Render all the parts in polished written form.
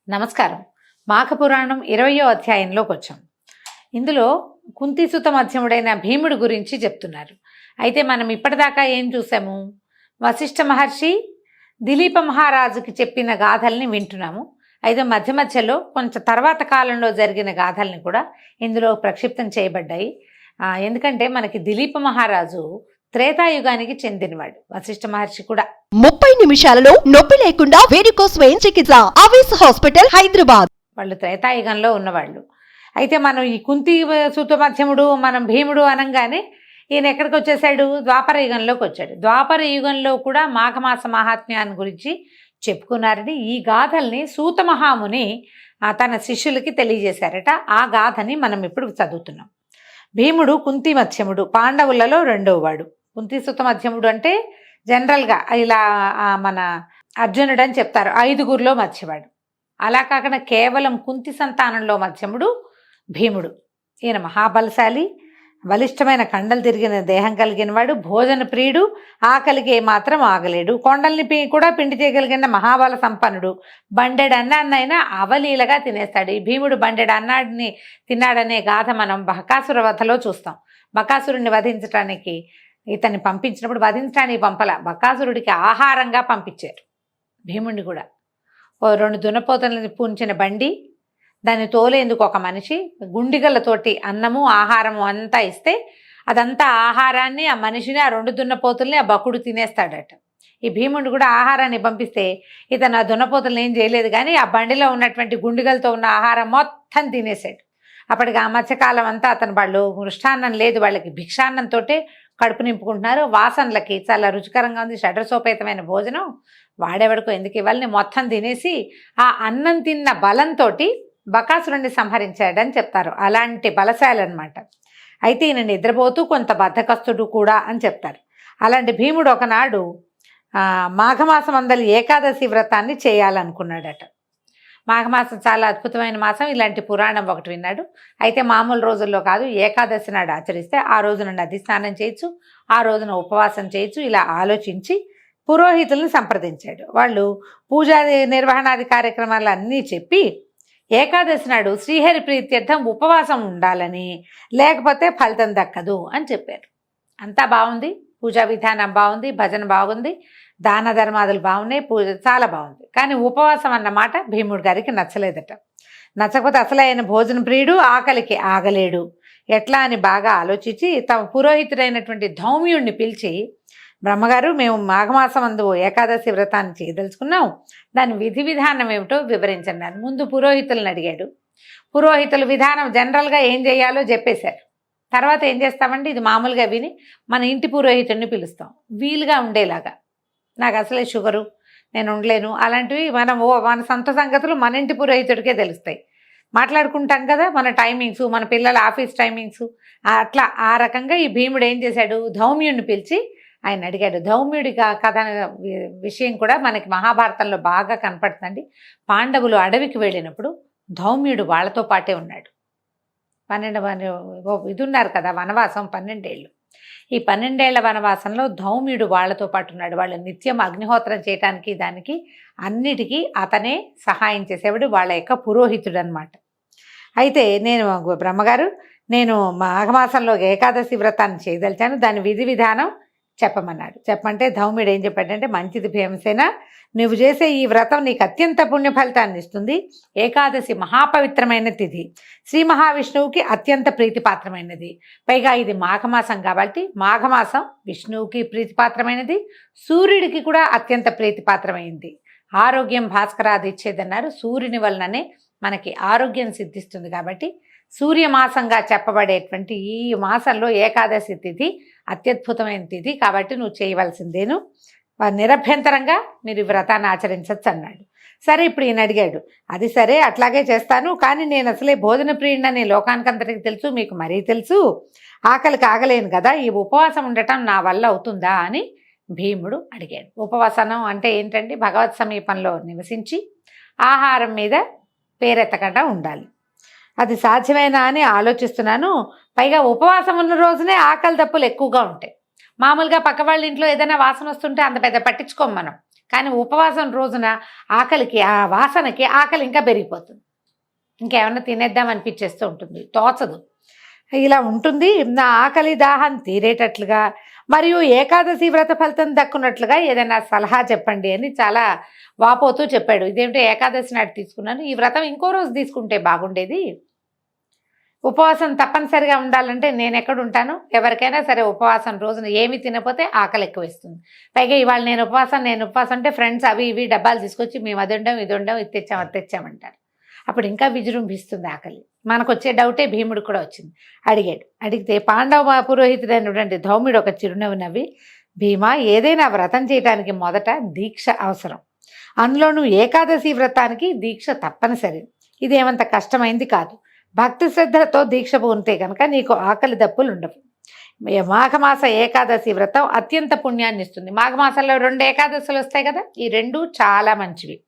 నమస్కారం. మాఘపురాణం 20వ అధ్యాయంలోకి వచ్చాం. ఇందులో కుంతిసుత మధ్యముడైన భీముడు గురించి చెప్తున్నారు. అయితే మనం ఇప్పటిదాకా ఏం చూసాము? వశిష్ఠ మహర్షి దిలీప మహారాజుకి చెప్పిన గాథల్ని వింటున్నాము. అయితే మధ్య మధ్యలో కొంచెం తర్వాత కాలంలో జరిగిన గాథల్ని కూడా ఇందులో ప్రక్షిప్తం చేయబడ్డాయి. ఎందుకంటే మనకి దిలీప మహారాజు త్రేతాయుగానికి చెందినవాడు, వశిష్ఠ మహర్షి కూడా. 30 నిమిషాలలో నొప్పి లేకుండా వేడికోస్ వెయిన్ చికిత్స ఆవేశ హాస్పిటల్ హైదరాబాద్. వాళ్ళు త్రేతాయుగంలో ఉన్నవాళ్ళు. అయితే మనం ఈ కుంతి సుత మధ్యముడు, మనం భీముడు అనగానే ఈయన ఎక్కడికి వచ్చేసాడు? ద్వాపర యుగంలోకి వచ్చాడు. ద్వాపర యుగంలో కూడా మాఘమాస మహాత్మ్యాన్ని గురించి చెప్పుకున్నారని ఈ గాథల్ని సూత మహాముని తన శిష్యులకి తెలియజేశారట. ఆ గాథని మనం ఇప్పుడు చదువుతున్నాం. భీముడు కుంతి మధ్యముడు, పాండవులలో రెండవ వాడు. కుంతి సుత మధ్యముడు అంటే జనరల్గా ఇలా మన అర్జునుడు అని చెప్తారు, 5గురిలో మధ్యవాడు. అలా కాకుండా కేవలం కుంతి సంతానంలో మధ్యముడు భీముడు. ఈయన మహాబలశాలి, బలిష్టమైన కండలు తిరిగిన దేహం కలిగిన వాడు, భోజన ప్రియుడు, ఆకలికి ఏమాత్రం ఆగలేడు, కొండల్ని కూడా పిండి చేయగలిగిన మహాబల సంపన్నుడు. బండెడు అన్నాన్నైనా అవలీలగా తినేస్తాడు. ఈ భీముడు బండెడు అన్నాడిని తిన్నాడనే గాథ మనం బకాసుర వధలో చూస్తాం. బకాసురుడిని వధించడానికి ఇతన్ని పంపించినప్పుడు వధించడానికి పంపల, బకాసురుడికి ఆహారంగా పంపించారు భీముడిని కూడా. ఓ 2 దున్నపోతలని పూంచిన బండి, దాన్ని తోలేందుకు ఒక మనిషి, గుండిగలతోటి అన్నము ఆహారము అంతా ఇస్తే అదంతా ఆహారాన్ని ఆ మనిషిని, ఆ 2 దున్నపోతుల్ని ఆ బకుడు తినేస్తాడట. ఈ భీముడు కూడా ఆహారాన్ని పంపిస్తే ఇతను ఆ దున్నపోతులను ఏం చేయలేదు, కానీ ఆ బండిలో ఉన్నటువంటి గుండిగలతో ఉన్న ఆహారం మొత్తం తినేసాడు. అప్పటికి ఆ మధ్యకాలం అంతా వాళ్ళు మృష్టాన్నం లేదు, వాళ్ళకి భిక్షాన్నంతో కడుపు నింపుకుంటున్నారు. వాసనలకి చాలా రుచికరంగా ఉంది, షడ్రసోపేతమైన భోజనం, వాడెవడికో ఎందుకు ఇవ్వాలని మొత్తం తినేసి ఆ అన్నం తిన్న బలంతో బకాసురుణ్ణి సంహరించాడని చెప్తారు. అలాంటి బలశాలి అనమాట. అయితే ఈయన నిద్రపోతూ కొంత బద్ధకస్తుడు కూడా అని చెప్తారు. అలాంటి భీముడు ఒకనాడు మాఘమాసం అందరి ఏకాదశి వ్రతాన్ని చేయాలనుకున్నాడట. మాఘమాసం చాలా అద్భుతమైన మాసం, ఇలాంటి పురాణం ఒకటి విన్నాడు. అయితే మామూలు రోజుల్లో కాదు, ఏకాదశి నాడు ఆచరిస్తే ఆ రోజున నది స్నానం చేయొచ్చు, ఆ రోజున ఉపవాసం చేయొచ్చు. ఇలా ఆలోచించి పురోహితులను సంప్రదించాడు. వాళ్ళు పూజా నిర్వహణాది కార్యక్రమాలు అన్నీ చెప్పి ఏకాదశి నాడు శ్రీహరి ప్రీత్యర్థం ఉపవాసం ఉండాలని, లేకపోతే ఫలితం దక్కదు అని చెప్పారు. అంతా బాగుంది, పూజా విధానం బాగుంది, భజన బాగుంది, దాన ధర్మాదులు బాగున్నాయి, పూజ చాలా బాగుంది. కానీ ఉపవాసం అన్నమాట భీముడి గారికి నచ్చలేదట. నచ్చకపోతే అసలు ఆయన భోజన ప్రియుడు, ఆకలికి ఆగలేడు, ఎట్లా అని బాగా ఆలోచించి తమ పురోహితుడైనటువంటి ధౌమ్యుడిని పిలిచి, బ్రహ్మగారు, మేము మాఘమాసం అందు ఏకాదశి వ్రతాన్ని చేయదలుచుకున్నాం, దాని విధి విధానం ఏమిటో వివరించండి అని ముందు పురోహితులను అడిగాడు. పురోహితుల విధానం జనరల్గా ఏం చేయాలో చెప్పేశారు. తర్వాత ఏం చేస్తామండి, ఇది మామూలుగా విని మన ఇంటి పురోహితుడిని పిలుస్తాం, వీలుగా ఉండేలాగా. నాకు అసలే షుగరు, నేను ఉండలేను, అలాంటివి మన సొంత సంగతులు మన ఇంటి పురోహితుడికే తెలుస్తాయి. మాట్లాడుకుంటాం కదా మన టైమింగ్స్, మన పిల్లల ఆఫీస్ టైమింగ్స్, అట్లా ఆ రకంగా ఈ భీముడు ఏం చేశాడు, ధౌమ్యుడిని పిలిచి ఆయన అడిగాడు. ధౌమ్యుడి కథ విషయం కూడా మనకి మహాభారతంలో బాగా కనపడుతుందండి. పాండవులు అడవికి వెళ్ళినప్పుడు ధౌమ్యుడు వాళ్ళతో పాటే ఉన్నాడు. 12 ఇది ఉన్నారు కదా వనవాసం, 12 ఏళ్ళు. ఈ 12 ఏళ్ల వనవాసంలో ధౌమ్యుడు వాళ్ళతో పాటు ఉన్నాడు. వాళ్ళు నిత్యం అగ్నిహోత్రం చేయటానికి దానికి అన్నిటికీ అతనే సహాయం చేసేవాడు, వాళ్ళ యొక్క పురోహితుడు అనమాట. అయితే నేను బ్రహ్మగారు, నేను మాఘమాసంలో ఏకాదశి వ్రతాన్ని చేయదలిచాను, దాని విధి విధానం చెప్పమన్నాడు. చెప్పమంటే ధౌమ్యుడు ఏం చెప్పాడంటే, మంచిది భీమసేన, నువ్వు చేసే ఈ వ్రతం నీకు అత్యంత పుణ్య ఫలితాన్ని ఇస్తుంది. ఏకాదశి మహాపవిత్రమైన తిథి, శ్రీ మహావిష్ణువుకి అత్యంత ప్రీతిపాత్రమైనది. పైగా ఇది మాఘమాసం కాబట్టి మాఘమాసం విష్ణువుకి ప్రీతిపాత్రమైనది, సూర్యుడికి కూడా అత్యంత ప్రీతిపాత్రమైంది. ఆరోగ్యం భాస్కరాది ఇచ్చేదన్నారు. సూర్యుని వలననే మనకి ఆరోగ్యం సిద్ధిస్తుంది కాబట్టి సూర్యమాసంగా చెప్పబడేటువంటి ఈ మాసంలో ఏకాదశి తిథి అత్యద్భుతమైన తిథి కాబట్టి నువ్వు చేయవలసిందేను, నిరభ్యంతరంగా మీరు ఈ వ్రతాన్ని ఆచరించవచ్చు అన్నాడు. సరే, ఇప్పుడు ఈయన అడిగాడు, అది సరే అట్లాగే చేస్తాను, కానీ నేను అసలే భోజన ప్రియుడిని లోకానికంతటికి తెలుసు, మీకు మరీ తెలుసు, ఆకలికి ఆగలేను కదా, ఈ ఉపవాసం ఉండటం నా వల్ల అవుతుందా అని భీముడు అడిగాడు. ఉపవాసనం అంటే ఏంటండి, భగవత్ సమీపంలో నివసించి ఆహారం మీద పేరెత్తకుండా ఉండాలి. అది సాధ్యమేనా అని ఆలోచిస్తున్నాను. పైగా ఉపవాసం ఉన్న రోజునే ఆకలి దప్పులు ఎక్కువగా ఉంటాయి. మామూలుగా పక్క వాళ్ళ ఇంట్లో ఏదైనా వాసన వస్తుంటే అంత పెద్ద పట్టించుకోం మనం, కానీ ఉపవాసం రోజున ఆకలికి ఆ వాసనకి ఆకలి ఇంకా పెరిగిపోతుంది, ఇంకేమన్నా తినేద్దాం అనిపించేస్తూ ఉంటుంది, తోచదు. ఇలా ఉంటుంది. నా ఆకలి దాహం తీరేటట్లుగా మరియు ఏకాదశి వ్రత ఫలితం దక్కున్నట్లుగా ఏదైనా సలహా చెప్పండి అని చాలా వాపోతూ చెప్పాడు. ఇదేంటో ఏకాదశి నాటి తీసుకున్నాను, ఈ వ్రతం ఇంకో రోజు తీసుకుంటే బాగుండేది. ఉపవాసం తప్పనిసరిగా ఉండాలంటే నేను ఎక్కడ ఉంటాను? ఎవరికైనా సరే ఉపవాసం రోజున ఏమి తినకపోతే ఆకలి ఎక్కువ వేస్తుంది. పైగా ఇవాళ నేను ఉపవాసం అంటే ఫ్రెండ్స్ అవి ఇవి డబ్బాలు తీసుకొచ్చి మేము అది ఉండం ఇది ఉండం ఇది తెచ్చాం అది తెచ్చామంటారు. అప్పుడు ఇంకా విజృంభిస్తుంది ఆకలి. మనకు వచ్చే డౌటే భీముడు కూడా వచ్చింది. అడిగితే పాండవ పురోహితుడైనటువంటి ధౌమ్యుడు ఒక చిరునవ్వు నవ్వి, భీమా, ఏదైనా వ్రతం చేయడానికి మొదట దీక్ష అవసరం, అందులోనూ ఏకాదశి వ్రతానికి దీక్ష తప్పనిసరి. ఇదేమంత కష్టమైంది కాదు. భక్తి శ్రద్ధలతో దీక్ష పూనితే కనుక నీకు ఆకలి దప్పులు ఉండవు. మాఘమాస ఏకాదశి వ్రతం అత్యంత పుణ్యాన్ని ఇస్తుంది. మాఘమాసంలో 2 ఏకాదశులు వస్తాయి కదా, ఈ 2 చాలా మంచివి.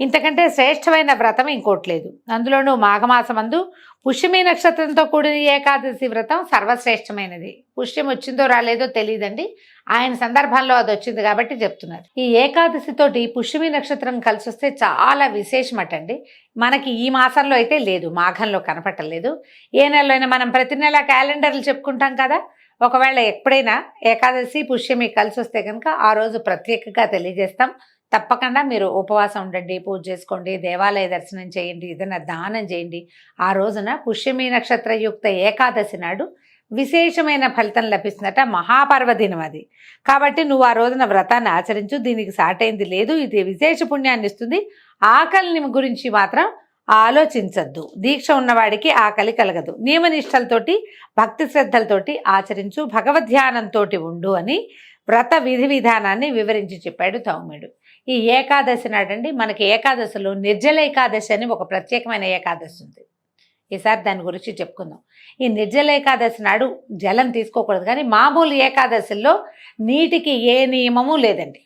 ఇంతకంటే శ్రేష్టమైన వ్రతం ఇంకోటి లేదు. అందులోనూ మాఘమాసమందు పుష్యమి నక్షత్రంతో కూడిన ఏకాదశి వ్రతం సర్వశ్రేష్టమైనది. పుష్యం వచ్చిందో రాలేదో తెలియదండి, ఆయన సందర్భంలో అది వచ్చింది కాబట్టి చెప్తున్నారు. ఈ ఏకాదశితోటి పుష్యమి నక్షత్రం కలిసి వస్తే చాలా విశేషమటండి. మనకి ఈ మాసంలో అయితే లేదు, మాఘంలో కనపట్టలేదు. ఏ నెలలో అయినా మనం ప్రతి నెల క్యాలెండర్లు చెప్పుకుంటాం కదా, ఒకవేళ ఎప్పుడైనా ఏకాదశి పుష్యమి కలిసి వస్తే కనుక ఆ రోజు ప్రత్యేకంగా తెలియజేస్తాం. తప్పకుండా మీరు ఉపవాసం ఉండండి, పూజ చేసుకోండి, దేవాలయ దర్శనం చేయండి, ఏదైనా దానం చేయండి. ఆ రోజున పుష్యమి నక్షత్రయుక్త ఏకాదశి నాడు విశేషమైన ఫలితం లభిస్తుందట. మహాపర్వదినం అది. కాబట్టి నువ్వు ఆ రోజున వ్రతాన్ని ఆచరించు, దీనికి సాటైంది లేదు. ఇది విశేష పుణ్యాన్ని ఇస్తుంది. ఆకలిని గురించి మాత్రం ఆలోచించద్దు. దీక్ష ఉన్నవాడికి ఆకలి కలగదు. నియమనిష్టలతోటి భక్తి శ్రద్ధలతోటి ఆచరించు, భగవద్ధ్యానంతో ఉండు అని వ్రత విధి విధానాన్ని వివరించి చెప్పాడు ధౌమ్యుడు. ఈ ఏకాదశి నాడండి మనకి ఏకాదశిలో నిర్జల ఏకాదశి అని ఒక ప్రత్యేకమైన ఏకాదశి ఉంది. ఈసారి దాని గురించి చెప్పుకుందాం. ఈ నిర్జల ఏకాదశి నాడు జలం తీసుకోకూడదు, కానీ మామూలు ఏకాదశిలో నీటికి ఏ నియమము లేదండి.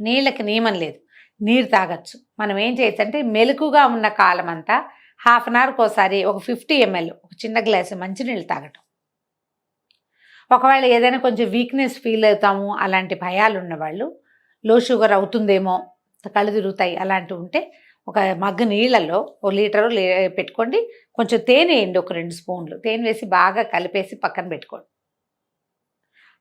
నీళ్ళకి నియమం లేదు, నీరు తాగొచ్చు. మనం ఏం చేయొచ్చు అంటే మెలకుగా ఉన్న కాలం అంతా హాఫ్ అన్ అవర్కి ఒకసారి ఒక 50 ml ఒక చిన్న గ్లాసు మంచినీళ్ళు తాగటం. ఒకవేళ ఏదైనా కొంచెం వీక్నెస్ ఫీల్ అవుతాము, అలాంటి భయాలు ఉన్నవాళ్ళు, లో షుగర్ అవుతుందేమో, కళ్ళు తిరుగుతాయి అలాంటివి ఉంటే ఒక మగ్గు నీళ్ళల్లో 1 లీటరు పెట్టుకోండి. కొంచెం తేనె వేయండి, ఒక 2 స్పూన్లు తేనె వేసి బాగా కలిపేసి పక్కన పెట్టుకోండి.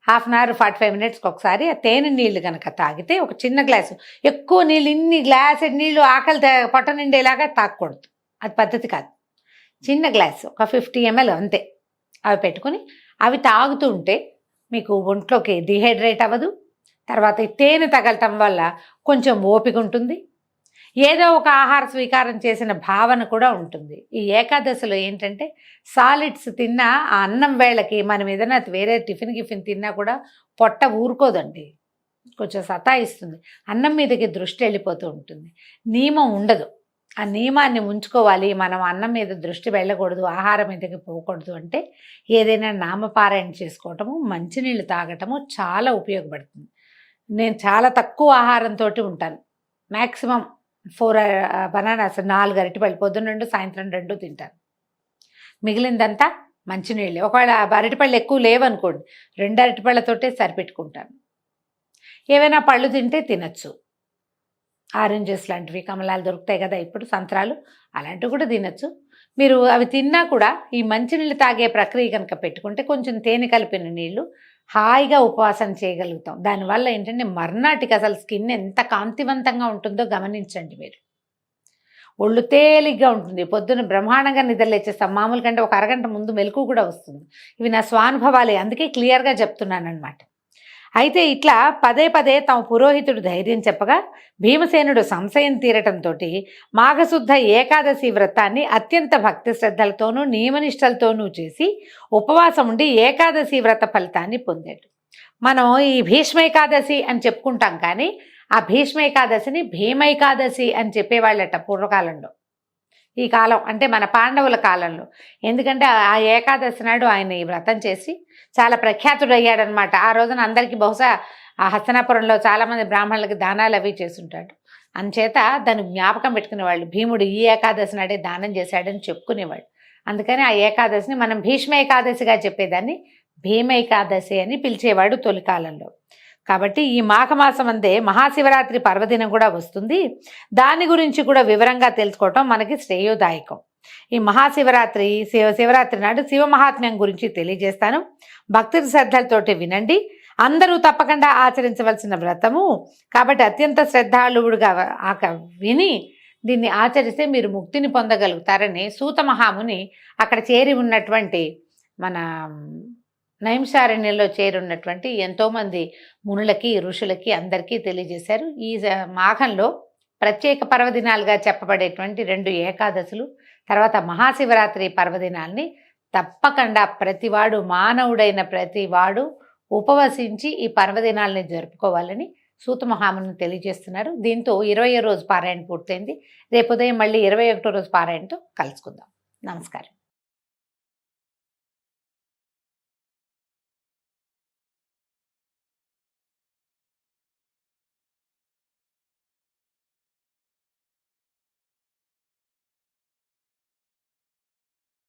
హాఫ్ అన్ అవర్ 45 minutesకి ఒకసారి ఆ తేనె నీళ్ళు కనుక తాగితే, ఒక చిన్న గ్లాసు, ఎక్కువ నీళ్ళు ఇన్ని గ్లాసు నీళ్ళు ఆకలి పొట్ట నిండేలాగా తాగకూడదు, అది పద్ధతి కాదు. చిన్న గ్లాసు ఒక 50 ml అంతే. అవి పెట్టుకుని అవి తాగుతూ ఉంటే మీకు ఒంట్లోకి డిహైడ్రేట్ అవ్వదు. తర్వాత ఈ తేనె తగలటం వల్ల కొంచెం ఓపిక ఉంటుంది, ఏదో ఒక ఆహార స్వీకారం చేసిన భావన కూడా ఉంటుంది. ఈ ఏకాదశిలో ఏంటంటే సాలిడ్స్ తిన్నా ఆ అన్నం వేళకి మనం ఏదైనా వేరే టిఫిన్ తిన్నా కూడా పొట్ట ఊరుకోదండి, కొంచెం సతాయిస్తుంది. అన్నం మీదకి దృష్టి వెళ్ళిపోతూ ఉంటుంది, నియమం ఉండదు. ఆ నియమాన్ని ఉంచుకోవాలి. మనం అన్నం మీద దృష్టి వెళ్ళకూడదు, ఆహారం మీదకి పోకూడదు అంటే ఏదైనా నామపారాయణ చేసుకోవటము, మంచినీళ్ళు తాగటము చాలా ఉపయోగపడుతుంది. నేను చాలా తక్కువ ఆహారంతో ఉంటాను. మ్యాక్సిమం 4 బనానాస్, 4 అరటిపళ్ళు, పొద్దున్న 2 సాయంత్రం 2 తింటాను. మిగిలిందంతా మంచినీళ్ళే. ఒకవేళ అరటిపళ్ళు ఎక్కువ లేవనుకోండి, 2 అరటిపళ్ళతోటే సరిపెట్టుకుంటాను. ఏవైనా పళ్ళు తింటే తినచ్చు, ఆరెంజెస్ లాంటివి, కమలాలు దొరుకుతాయి కదా ఇప్పుడు, సంత్రాలు, అలాంటివి కూడా తినచ్చు. మీరు అవి తిన్నా కూడా ఈ మంచినీళ్ళు తాగే ప్రక్రియ కనుక పెట్టుకుంటే కొంచెం తేనె కలిపిన నీళ్లు హాయిగా ఉపవాసం చేయగలుగుతాం. దానివల్ల ఏంటంటే మర్నాటికి అసలు స్కిన్ ఎంత కాంతివంతంగా ఉంటుందో గమనించండి మీరు. ఒళ్ళు తేలిగ్గా ఉంటుంది, పొద్దున్న బ్రహ్మాండంగా నిద్రలేచేస్తాం. మామూలు కంటే ఒక అరగంట ముందు మెలకు కూడా వస్తుంది. ఇవి నా స్వానుభవాలే, అందుకే క్లియర్గా చెప్తున్నాను అనమాట. అయితే ఇట్లా పదే తమ పురోహితుడు ధైర్యం చెప్పగా భీమసేనుడు సంశయం తీరటంతో మాఘశుద్ధ ఏకాదశి వ్రతాన్ని అత్యంత భక్తి శ్రద్ధలతోనూ నియమనిష్టలతోనూ చేసి ఉపవాసం ఉండి ఏకాదశి వ్రత ఫలితాన్ని పొందాడు. మనం ఈ భీష్మైకాదశి అని చెప్పుకుంటాం, కానీ ఆ భీష్మైకాదశిని భీమైకాదశి అని చెప్పేవాళ్ళట పూర్వకాలంలో. ఈ కాలం అంటే మన పాండవుల కాలంలో. ఎందుకంటే ఆ ఏకాదశి నాడు ఆయన ఈ వ్రతం చేసి చాలా ప్రఖ్యాతుడయ్యాడనమాట. ఆ రోజున అందరికీ బహుశా ఆ హస్తనాపురంలో చాలామంది బ్రాహ్మణులకి దానాలు అవి చేస్తుంటాడు. అంచేత దాన్ని జ్ఞాపకం పెట్టుకునేవాళ్ళు, భీముడు ఈ ఏకాదశి నాడే దానం చేశాడని చెప్పుకునేవాళ్ళు. అందుకని ఆ ఏకాదశిని మనం భీష్మ ఏకాదశిగా చెప్పేదాన్ని భీమైకాదశి అని పిలిచేవాడు తొలి కాలంలో. కాబట్టి ఈ మాఘమాసం అందే మహాశివరాత్రి పర్వదినం కూడా వస్తుంది. దాని గురించి కూడా వివరంగా తెలుసుకోవటం మనకి శ్రేయోదాయకం. ఈ మహాశివరాత్రి శివరాత్రి నాడు శివ మహాత్మ్యం గురించి తెలియజేస్తాను. భక్తి శ్రద్ధలతోటి వినండి. అందరూ తప్పకుండా ఆచరించవలసిన వ్రతము కాబట్టి అత్యంత శ్రద్ధాళువుడుగా విని దీన్ని ఆచరిస్తే మీరు ముక్తిని పొందగలుగుతారని సూత మహాముని అక్కడ చేరి ఉన్నటువంటి మన నైమిషారణ్యంలో చేరున్నటువంటి ఎంతోమంది మునులకి ఋషులకి అందరికీ తెలియజేశారు. ఈ మాఘంలో ప్రత్యేక పర్వదినాలుగా చెప్పబడేటువంటి 2 ఏకాదశులు తర్వాత మహాశివరాత్రి పర్వదినాల్ని తప్పకుండా ప్రతివాడు మానవుడైన ప్రతివాడు ఉపవసించి ఈ పర్వదినాల్ని జరుపుకోవాలని సూత మహాముని తెలియజేస్తున్నారు. దీంతో 20వ రోజు పారాయణ పూర్తయింది. రేపు ఉదయం మళ్ళీ 21వ రోజు పారాయణతో కలుసుకుందాం. నమస్కారం.